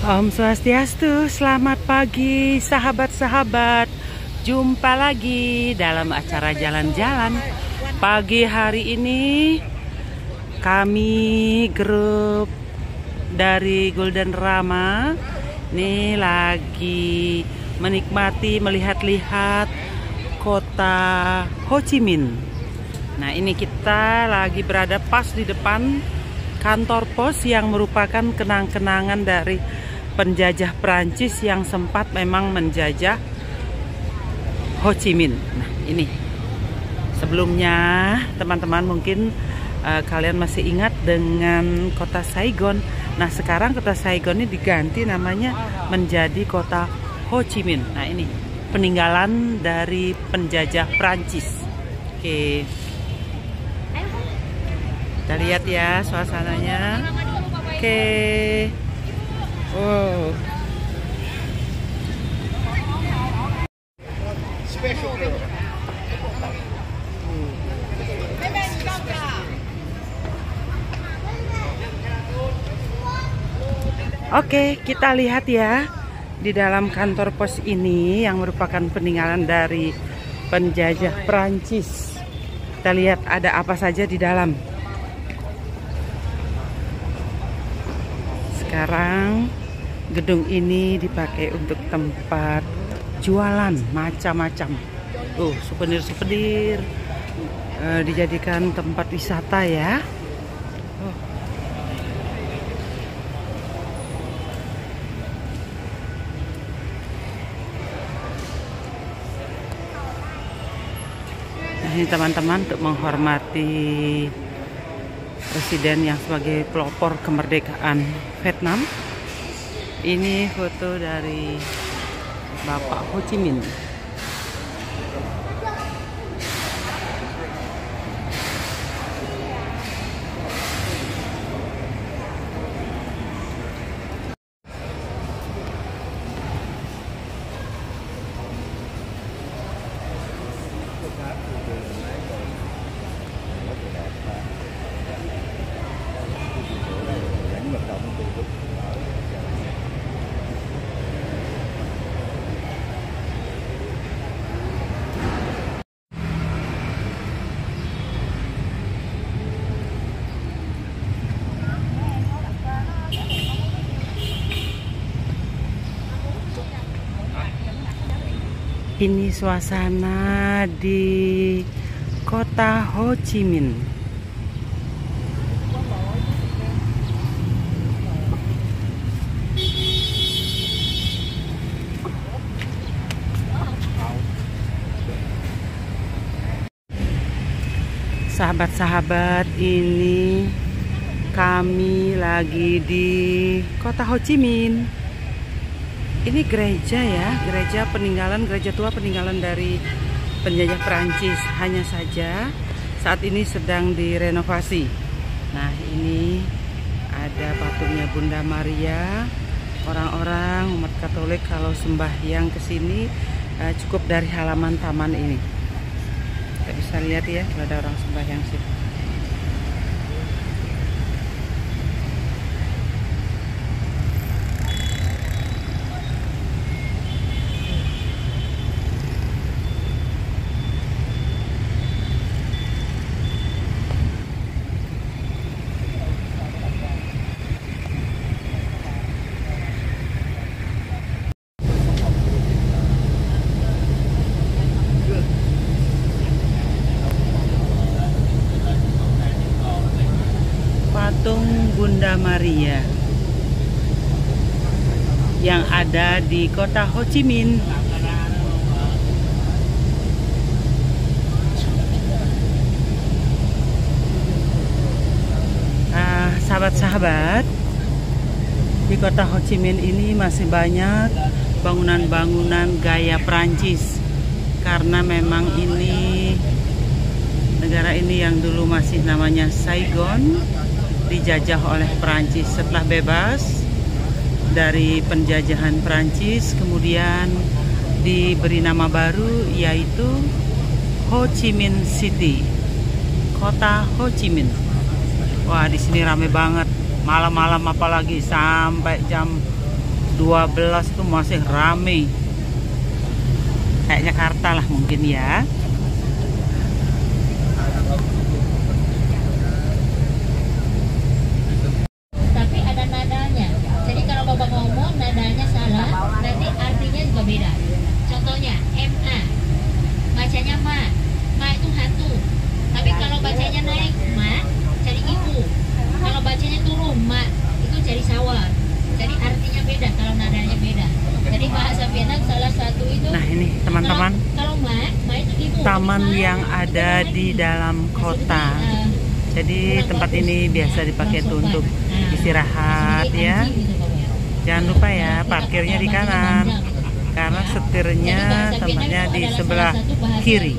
Om Swastiastu, selamat pagi sahabat-sahabat. Jumpa lagi dalam acara jalan-jalan. Pagi hari ini kami grup dari Golden Rama ini lagi menikmati melihat-lihat kota Ho Chi Minh. Nah, ini kita lagi berada pas di depan kantor pos yang merupakan kenang-kenangan dari penjajah Prancis yang sempat memang menjajah Ho Chi Minh. Nah, ini sebelumnya teman-teman mungkin kalian masih ingat dengan kota Saigon. Nah, sekarang kota Saigon ini diganti namanya menjadi kota Ho Chi Minh. Nah, ini peninggalan dari penjajah Prancis. Oke, kita lihat ya suasananya. Oke. Wow. Oke, kita lihat ya di dalam kantor pos ini yang merupakan peninggalan dari penjajah Prancis. Kita lihat ada apa saja di dalam. Sekarang gedung ini dipakai untuk tempat jualan macam-macam. Souvenir-souvenir, dijadikan tempat wisata ya. Nah, ini teman-teman untuk menghormati presiden yang sebagai pelopor kemerdekaan Vietnam. Ini foto dari Bapak Ho Chi Minh. Ini suasana di kota Ho Chi Minh. Sahabat-sahabat, ini kami lagi di kota Ho Chi Minh. Ini gereja ya, gereja peninggalan, gereja tua peninggalan dari penjajah Prancis. Hanya saja saat ini sedang direnovasi. Nah, ini ada patungnya Bunda Maria. Orang-orang umat Katolik kalau sembahyang ke sini cukup dari halaman taman ini. Kita bisa lihat ya, ada orang sembahyang sih. Patung Bunda Maria yang ada di kota Ho Chi Minh. Sahabat-sahabat, di kota Ho Chi Minh ini masih banyak bangunan-bangunan gaya Prancis, karena memang ini negara ini yang dulu masih namanya Saigon, dijajah oleh Prancis. Setelah bebas dari penjajahan Prancis, kemudian diberi nama baru yaitu Ho Chi Minh City, kota Ho Chi Minh. Wah, di sini rame banget malam-malam, apalagi sampai jam 12 itu masih rame. Kayak Jakarta lah mungkin ya. Tapi ada nadanya. Jadi kalau Bapak ngomong nadanya salah, nanti artinya juga beda. Contohnya MA, bacanya ma. Ma itu hantu. Tapi kalau bacanya naik ma, cari ibu. Kalau bacanya turun ma, itu cari sawah. Jadi artinya beda kalau nadanya beda. Jadi bahasa Vietnam salah satu itu. Nah ini teman-teman, kalau ma itu ibu. taman ma, yang ada di dalam kota. Jadi tempat ini biasa dipakai tuh untuk istirahat ya. Jangan lupa ya, parkirnya di kanan. Karena setirnya tempatnya di sebelah kiri.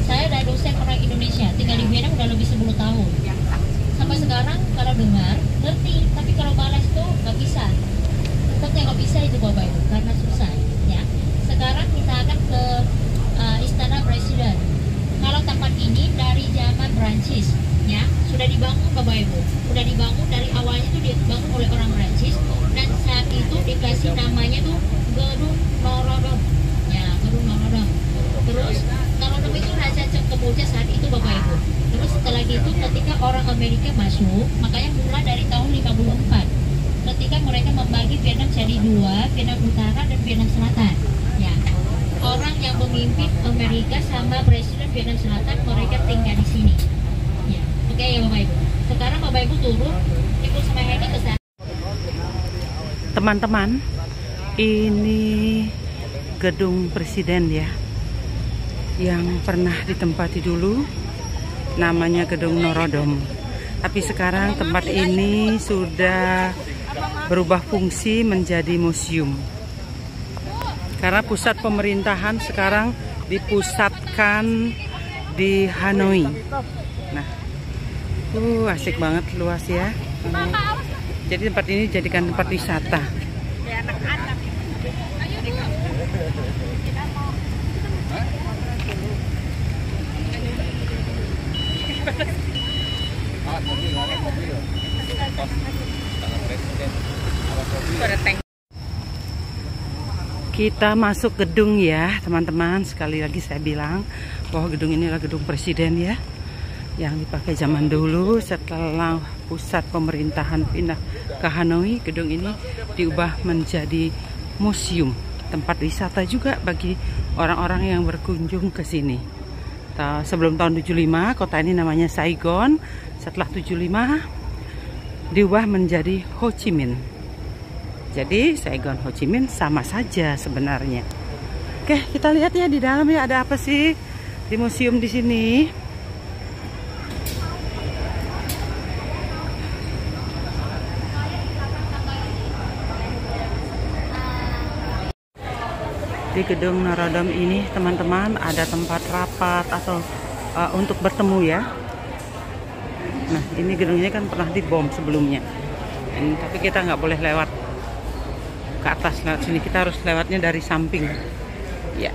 Saya adalah dosen orang Indonesia, tinggal di Vietnam udah lebih 10 tahun. Sampai sekarang kalau dengar, ngerti. Tapi kalau balas itu nggak bisa. Tetapnya nggak bisa itu Bapak Ibu, karena susah ya. Sekarang kita akan ke Istana Presiden. Kalau tempat ini dari zaman Prancis ya, sudah dibangun Bapak Ibu. Sudah dibangun dari awalnya itu dibangun oleh orang Prancis, dan saat itu dikasih namanya tuh Gedung Norodom. Ya, Gedung Norodom. Terus Norodom itu Raja Kamboja saat itu Bapak Ibu. Terus setelah itu ketika orang Amerika masuk, makanya mulai dari tahun 54. Ketika mereka membagi Vietnam jadi dua, Vietnam Utara dan Vietnam Selatan. Ya. Orang yang memimpin Amerika sama Presiden Vietnam Selatan, mereka tinggal di sini. Ya. Oke ya Bapak Ibu. Sekarang Bapak Ibu turun, ikut sama Hedi ke sana. Teman-teman, ini gedung presiden ya, yang pernah ditempati dulu, namanya Gedung Norodom. Tapi sekarang tempat ini sudah berubah fungsi menjadi museum. Karena pusat pemerintahan sekarang dipusatkan di Hanoi. Nah, asik banget, luas ya. Jadi tempat ini dijadikan tempat wisata. Kita masuk gedung ya teman-teman. Sekali lagi saya bilang bahwa gedung ini adalah gedung presiden ya, yang dipakai zaman dulu. Setelah pusat pemerintahan pindah ke Hanoi, gedung ini diubah menjadi museum, tempat wisata juga bagi orang-orang yang berkunjung ke sini. Sebelum tahun 75 kota ini namanya Saigon. Setelah 75 diubah menjadi Ho Chi Minh. Jadi Saigon, Ho Chi Minh sama saja sebenarnya. Oke, kita lihat ya di dalam ya, ada apa sih di museum di sini. Di Gedung Norodom ini teman-teman ada tempat rapat atau untuk bertemu ya. Nah ini gedungnya kan pernah dibom sebelumnya, tapi kita nggak boleh lewat ke atas, lewat sini. Kita harus lewatnya dari samping ya.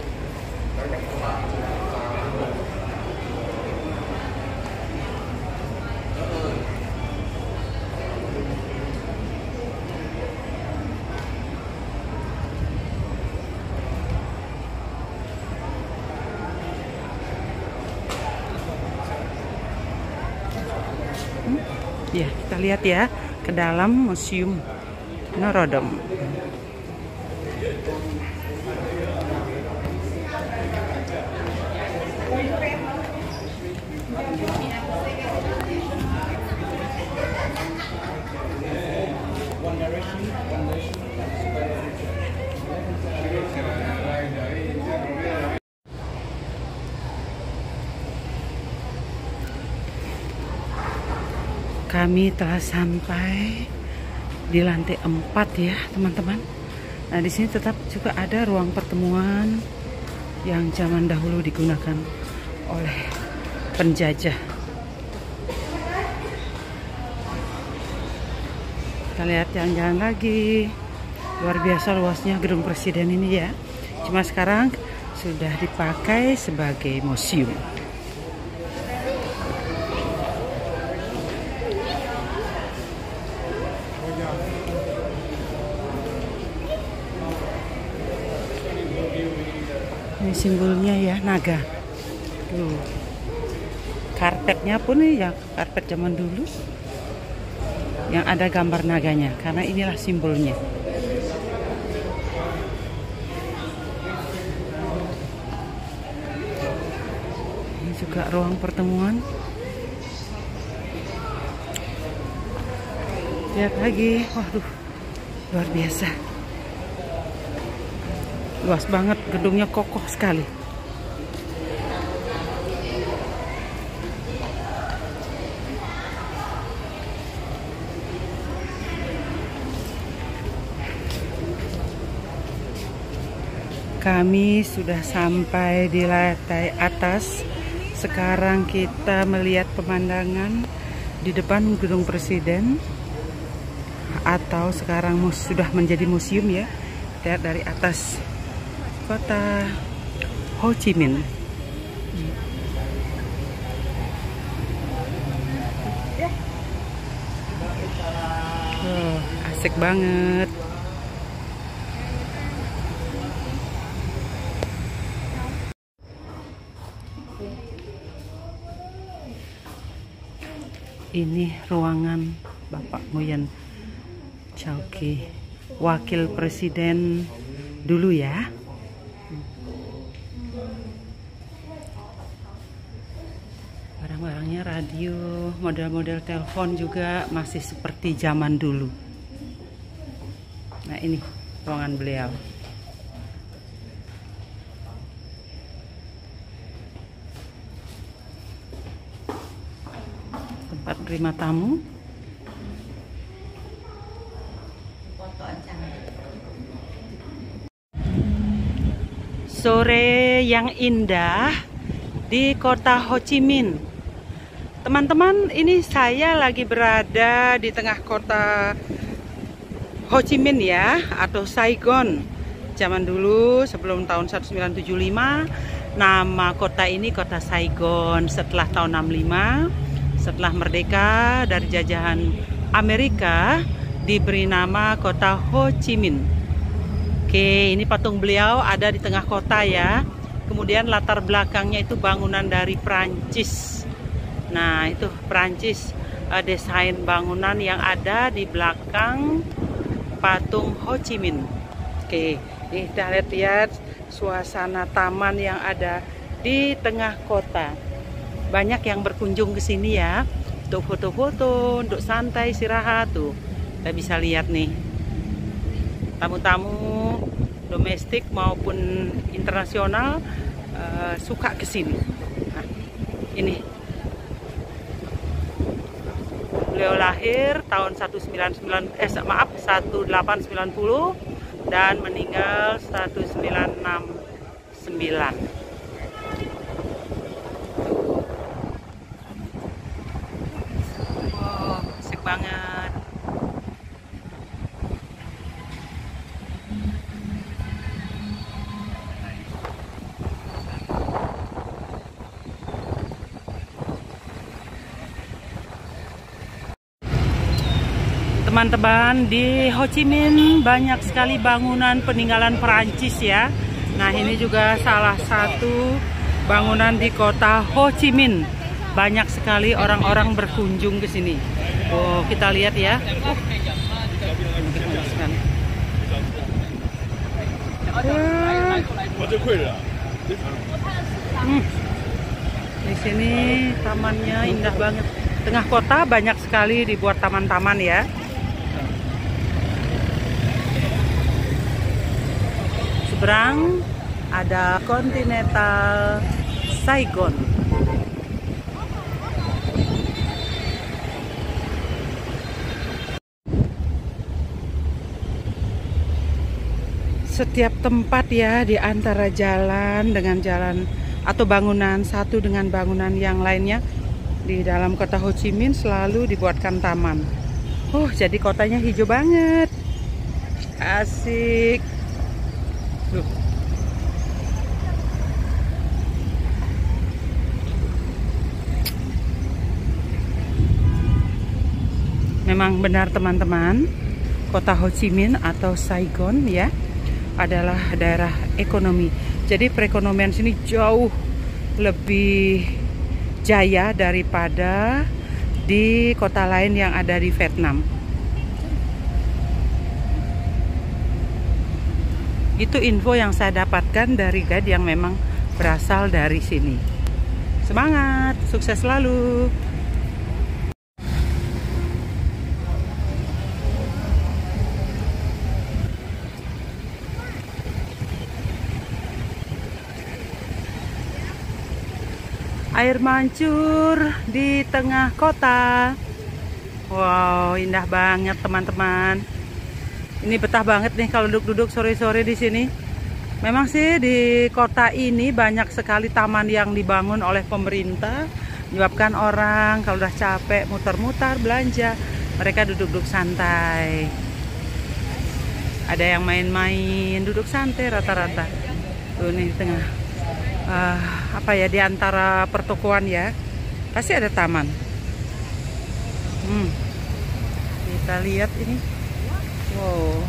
Ya, kita lihat ya ke dalam museum Norodom. Kami telah sampai di lantai 4 ya teman-teman. Nah di sini tetap juga ada ruang pertemuan yang zaman dahulu digunakan oleh penjajah. Kita lihat jalan-jalan lagi. Luar biasa luasnya gedung presiden ini ya. Cuma sekarang sudah dipakai sebagai museum. Ini simbolnya ya, naga. Tuh. Karpetnya pun ya karpet zaman dulu yang ada gambar naganya, karena inilah simbolnya. Ini juga ruang pertemuan. Lihat lagi, waduh, luar biasa. Luas banget, gedungnya kokoh sekali. Kami sudah sampai di lantai atas. Sekarang kita melihat pemandangan di depan gedung presiden, atau sekarang sudah menjadi museum ya. Lihat dari atas kota Ho Chi Minh. Oh, asik banget. Ini ruangan Bapak Nguyen Chau Ky, wakil presiden dulu ya. Barang-barangnya radio, model-model telepon juga masih seperti zaman dulu. Nah, ini ruangan beliau. Tempat terima tamu. Sore yang indah di kota Ho Chi Minh. Teman-teman, ini saya lagi berada di tengah kota Ho Chi Minh ya, atau Saigon. Zaman dulu sebelum tahun 1975, nama kota ini kota Saigon. Setelah tahun 65, setelah merdeka dari jajahan Amerika, diberi nama kota Ho Chi Minh. Oke, ini patung beliau ada di tengah kota ya. Kemudian latar belakangnya itu bangunan dari Prancis. Nah, itu Prancis, desain bangunan yang ada di belakang patung Ho Chi Minh. Oke, ini kita lihat suasana taman yang ada di tengah kota. Banyak yang berkunjung ke sini ya, untuk foto-foto, untuk santai, istirahat tuh. Kita bisa lihat nih, tamu-tamu domestik maupun internasional suka ke sini. Nah, ini beliau lahir tahun 1890 dan meninggal 1969. Wow, asik banget. Teman-teman, di Ho Chi Minh banyak sekali bangunan peninggalan Perancis ya. Nah, ini juga salah satu bangunan di kota Ho Chi Minh. Banyak sekali orang-orang berkunjung ke sini. Oh, kita lihat ya. Di sini tamannya indah banget. Tengah kota banyak sekali dibuat taman-taman ya. Seberang ada Continental Saigon. Setiap tempat ya, di antara jalan dengan jalan atau bangunan satu dengan bangunan yang lainnya di dalam kota Ho Chi Minh selalu dibuatkan taman. Jadi kotanya hijau banget. Asik. Memang benar teman-teman, kota Ho Chi Minh atau Saigon ya adalah daerah ekonomi Jadi perekonomian sini jauh lebih jaya daripada di kota lain yang ada di Vietnam. Itu info yang saya dapatkan dari guide yang memang berasal dari sini. Semangat, sukses selalu. Air mancur di tengah kota. Wow, indah banget teman-teman. Ini betah banget nih kalau duduk-duduk sore-sore di sini. Memang sih di kota ini banyak sekali taman yang dibangun oleh pemerintah, menyebabkan orang kalau udah capek muter-muter belanja, mereka duduk-duduk santai. Ada yang main-main, duduk santai rata-rata. Tuh nih di tengah. Apa ya, di antara pertokoan ya, pasti ada taman. Kita lihat ini. Wow,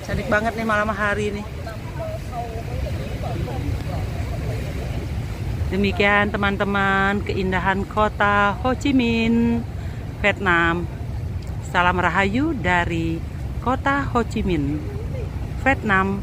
cantik banget nih malam hari ini. Demikian teman-teman keindahan kota Ho Chi Minh, Vietnam. Salam rahayu dari kota Ho Chi Minh, Vietnam.